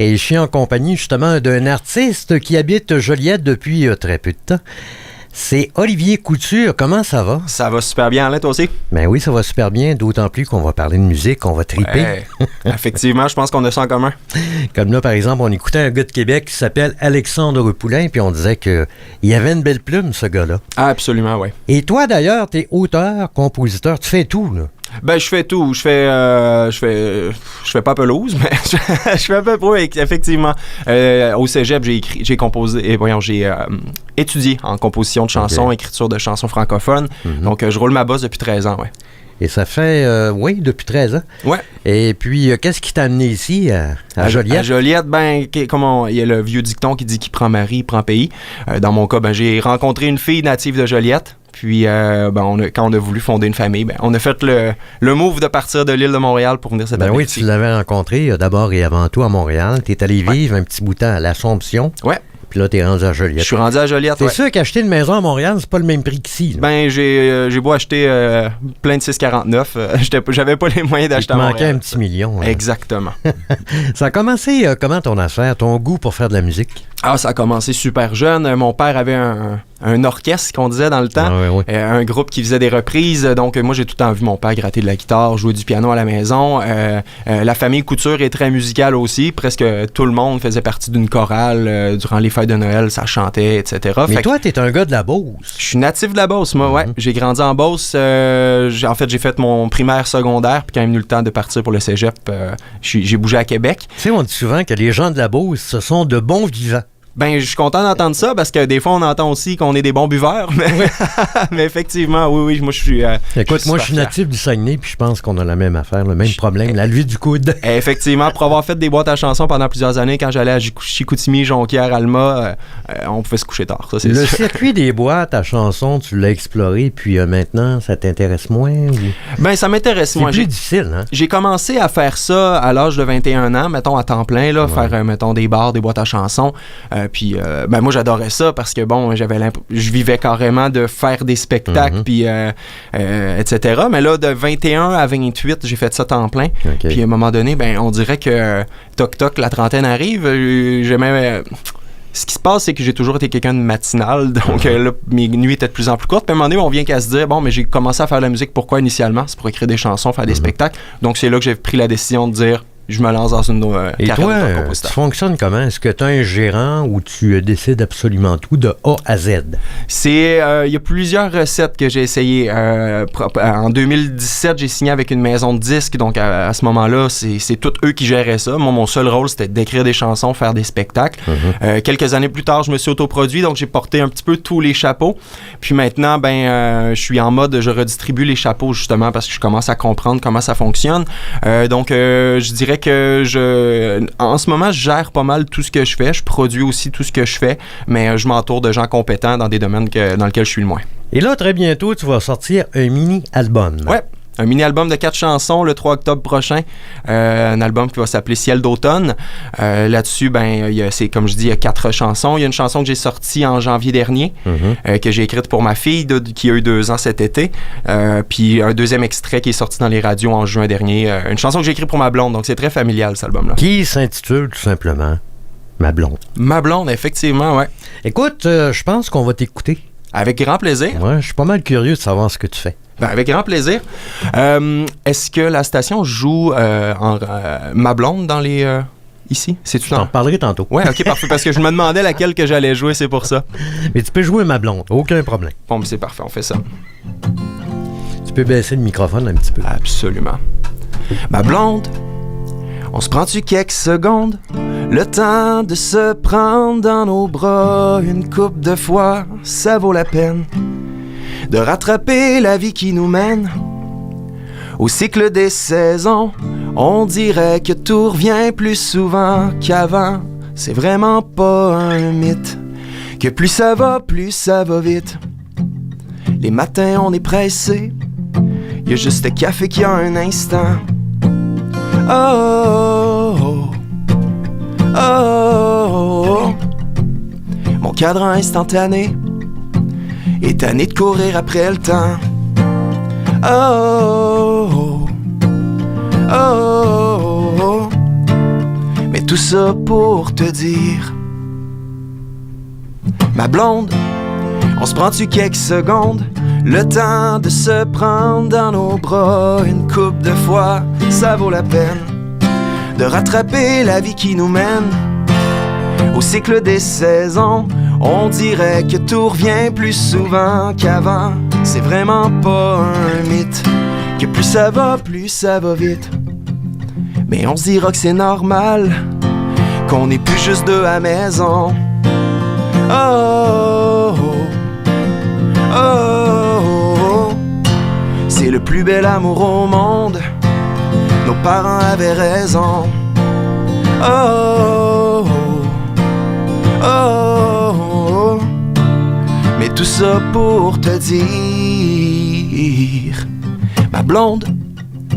Et je suis en compagnie justement d'un artiste qui habite Joliette depuis très peu de temps. C'est Olivier Couture. Comment ça va? Ça va super bien, Alain, toi aussi? Ben oui, ça va super bien, d'autant plus qu'on va parler de musique, on va triper. Ouais, effectivement, je pense qu'on a ça en commun. Comme là, par exemple, on écoutait un gars de Québec qui s'appelle Alexandre Poulain, puis on disait qu'il y avait une belle plume, ce gars-là. Ah, absolument, oui. Et toi, d'ailleurs, t'es auteur, compositeur, tu fais tout, là. Ben, je fais tout. Je fais pas pelouse, mais je fais un peu pro, effectivement. Au cégep, j'ai composé, j'ai étudié en composition de chansons, écriture de chansons francophones. Donc, je roule ma bosse depuis 13 ans, ouais. Et ça fait, oui, depuis 13 ans. Ouais. Et puis, qu'est-ce qui t'a amené ici, à Joliette? À Joliette, il y a le vieux dicton qui dit qui prend mari, prend pays. Dans mon cas, j'ai rencontré une fille native de Joliette. Puis, quand on a voulu fonder une famille, on a fait le move de partir de l'île de Montréal pour venir s'établir oui, ici. tu l'avais rencontré d'abord et avant tout à Montréal. Tu es allé vivre un petit bout de temps à l'Assomption. Ouais. Puis là, tu es rendu à Joliette. Je suis rendu à Joliette, C'est sûr qu'acheter une maison à Montréal, c'est pas le même prix qu'ici. J'ai beau acheter plein de 6,49. J'avais pas les moyens d'acheter à Montréal. Il manquait un petit million. Hein. Exactement. Ça a commencé comment ton affaire, ton goût pour faire de la musique? Ah, ça a commencé super jeune. Mon père avait un orchestre, qu'on disait dans le temps. Ah, oui. Un groupe qui faisait des reprises. Donc, moi, j'ai tout le temps vu mon père gratter de la guitare, jouer du piano à la maison. La famille Couture est très musicale aussi. Presque tout le monde faisait partie d'une chorale. Durant les fêtes de Noël, ça chantait, etc. Mais toi, t'es un gars de la Beauce. Je suis natif de la Beauce, moi, ouais. J'ai grandi en Beauce. J'ai fait mon primaire, secondaire. Puis quand il est venu le temps de partir pour le cégep, j'ai bougé à Québec. Tu sais, on dit souvent que les gens de la Beauce, ce sont de bons vivants. Ben, je suis content d'entendre ça parce que des fois, on entend aussi qu'on est des bons buveurs. Mais effectivement, oui, moi, je suis. Écoute, moi, je suis natif du Saguenay, puis je pense qu'on a la même affaire, le même problème, la levée du coude. Effectivement, pour avoir fait des boîtes à chansons pendant plusieurs années, quand j'allais à Chicoutimi, Jonquière, Alma, on pouvait se coucher tard. Ça, c'est le sûr. circuit des boîtes à chansons, tu l'as exploré, puis maintenant, ça t'intéresse moins? Ou... Ben, ça m'intéresse moins. C'est plus difficile, hein? J'ai commencé à faire ça à l'âge de 21 ans, mettons, à temps plein, là, faire, mettons, des bars, des boîtes à chansons. Puis, moi, j'adorais ça parce que, je vivais carrément de faire des spectacles, puis, etc. Mais là, de 21 à 28, j'ai fait ça temps plein. Okay. Puis, à un moment donné, on dirait que toc-toc, la trentaine arrive. Ce qui se passe, c'est que j'ai toujours été quelqu'un de matinal, donc là, mes nuits étaient de plus en plus courtes. Puis à un moment donné, on vient qu'à se dire, mais j'ai commencé à faire de la musique, pourquoi initialement? C'est pour écrire des chansons, faire des spectacles. Donc c'est là que j'ai pris la décision de dire, je me lance dans une carrière de compositeur. Tu fonctionnes comment? Est-ce que tu as un gérant ou tu décides absolument tout de A à Z? Il y a plusieurs recettes que j'ai essayées. En 2017, j'ai signé avec une maison de disques, donc à ce moment-là, c'est tous eux qui géraient ça. Moi, mon seul rôle, c'était d'écrire des chansons, faire des spectacles. Quelques années plus tard, je me suis autoproduit, donc j'ai porté un petit peu tous les chapeaux. Puis maintenant, je suis en mode, je redistribue les chapeaux, justement, parce que je commence à comprendre comment ça fonctionne. Donc, je dirais que en ce moment, je gère pas mal tout ce que je fais. Je produis aussi tout ce que je fais, mais je m'entoure de gens compétents dans des domaines dans lesquels je suis le moins. Et là, très bientôt, tu vas sortir un mini-album. Ouais. Un mini-album de 4 chansons le 3 octobre prochain. Un album qui va s'appeler Ciel d'automne. Là-dessus, c'est comme je dis, il y a 4 chansons. Il y a une chanson que j'ai sortie en janvier dernier, que j'ai écrite pour ma fille qui a eu 2 ans cet été. Puis un deuxième extrait qui est sorti dans les radios en juin dernier. Une chanson que j'ai écrite pour ma blonde. Donc c'est très familial, cet album-là. Qui s'intitule tout simplement Ma blonde. Ma blonde, effectivement, ouais. Écoute, je pense qu'on va t'écouter. Avec grand plaisir. Ouais, je suis pas mal curieux de savoir ce que tu fais. Avec grand plaisir. Est-ce que la station joue Ma blonde dans les... ici? C'est-tu Je t'en parlerai tantôt. Ouais, ok, parfait. Parce que je me demandais laquelle que j'allais jouer, c'est pour ça. Mais tu peux jouer Ma blonde, aucun problème. Bon, mais c'est parfait, on fait ça. Tu peux baisser le microphone un petit peu. Absolument. Ma blonde, on se prend-tu quelques secondes? Le temps de se prendre dans nos bras une couple de fois, ça vaut la peine de rattraper la vie qui nous mène. Au cycle des saisons, on dirait que tout revient plus souvent qu'avant. C'est vraiment pas un mythe, que plus ça va vite. Les matins, on est pressé, y a juste le café qui a un instant. Oh, oh, oh, oh, oh. Mon cadran instantané est tanné de courir après le temps. Oh, oh, oh, oh, oh. Mais tout ça pour te dire, ma blonde, on se prend-tu quelques secondes, le temps de se prendre dans nos bras une couple de fois, ça vaut la peine de rattraper la vie qui nous mène au cycle des saisons. On dirait que tout revient plus souvent qu'avant. C'est vraiment pas un mythe que plus ça va vite. Mais on se dira que c'est normal, qu'on n'est plus juste deux à la maison. Oh, oh, oh, oh. C'est le plus bel amour au monde, nos parents avaient raison. Oh, oh, oh, oh. Mais tout ça pour te dire, ma blonde,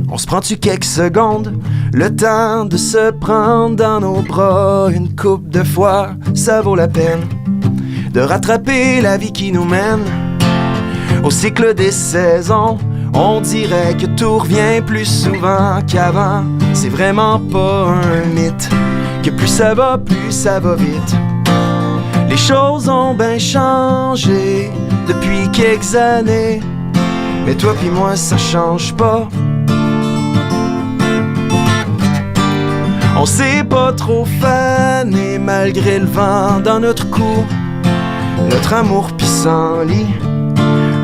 on se prend-tu quelques secondes, le temps de se prendre dans nos bras une couple de fois, ça vaut la peine de rattraper la vie qui nous mène au cycle des saisons. On dirait que tout revient plus souvent qu'avant. C'est vraiment pas un mythe que plus ça va vite. Les choses ont bien changé depuis quelques années, mais toi pis moi ça change pas. On s'est pas trop fané malgré le vent dans notre cou. Notre amour pissenlit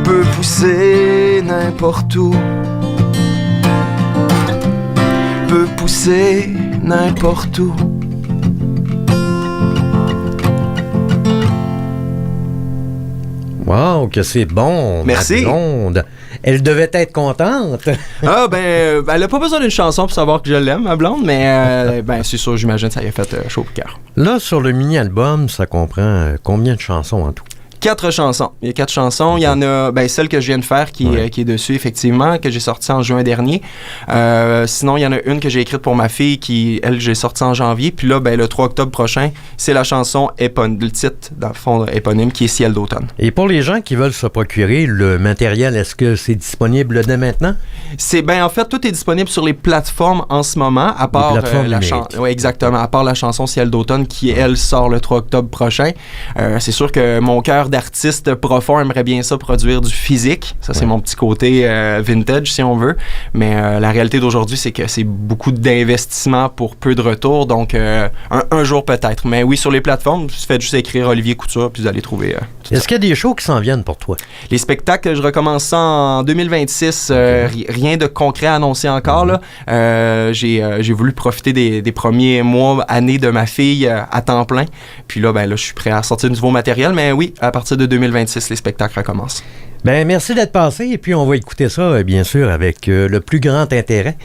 peut pousser n'importe où, peut pousser n'importe où. Wow, que c'est bon. Merci. Ma blonde. Elle devait être contente. Ah, ben, elle a pas besoin d'une chanson pour savoir que je l'aime, ma blonde, mais ben, c'est sûr, j'imagine que ça y a fait chaud au cœur. Là, sur le mini-album, ça comprend combien de chansons en tout? 4 chansons. Il y a 4 chansons. Il y en a, ben, celle que je viens de faire qui est dessus, effectivement, que j'ai sortie en juin dernier. Sinon, il y en a une que j'ai écrite pour ma fille qui, elle, j'ai sortie en janvier. Puis là, ben, le 3 octobre prochain, c'est la chanson le titre, dans le fond, éponyme, qui est Ciel d'automne. Et pour les gens qui veulent se procurer le matériel, est-ce que c'est disponible dès maintenant? Ben, en fait, tout est disponible sur les plateformes en ce moment, à part la chanson. Oui, exactement. À part la chanson Ciel d'automne qui, elle, sort le 3 octobre prochain. C'est sûr que mon cœur d'artiste profond aimerait bien ça produire du physique. Ça, c'est mon petit côté vintage, si on veut. Mais la réalité d'aujourd'hui, c'est que c'est beaucoup d'investissement pour peu de retour. Donc, un jour peut-être. Mais oui, sur les plateformes, vous faites juste écrire Olivier Couture, puis vous allez trouver tout Est-ce qu'il y a des shows qui s'en viennent pour toi? Les spectacles, je recommence ça en 2026. Rien de concret à annoncer encore. Là. J'ai voulu profiter des premiers mois, années de ma fille à temps plein. Puis là, ben là, je suis prêt à sortir du nouveau matériel. Mais oui, à partir de 2026, les spectacles recommencent. Ben merci d'être passé. Et puis, on va écouter ça, bien sûr, avec le plus grand intérêt.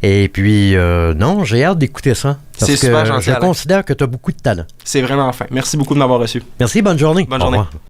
Et puis, non, j'ai hâte d'écouter ça. Parce c'est super que gentil, je considère que tu as beaucoup de talent. C'est vraiment fin. Merci beaucoup de m'avoir reçu. Merci, bonne journée. Bonne journée.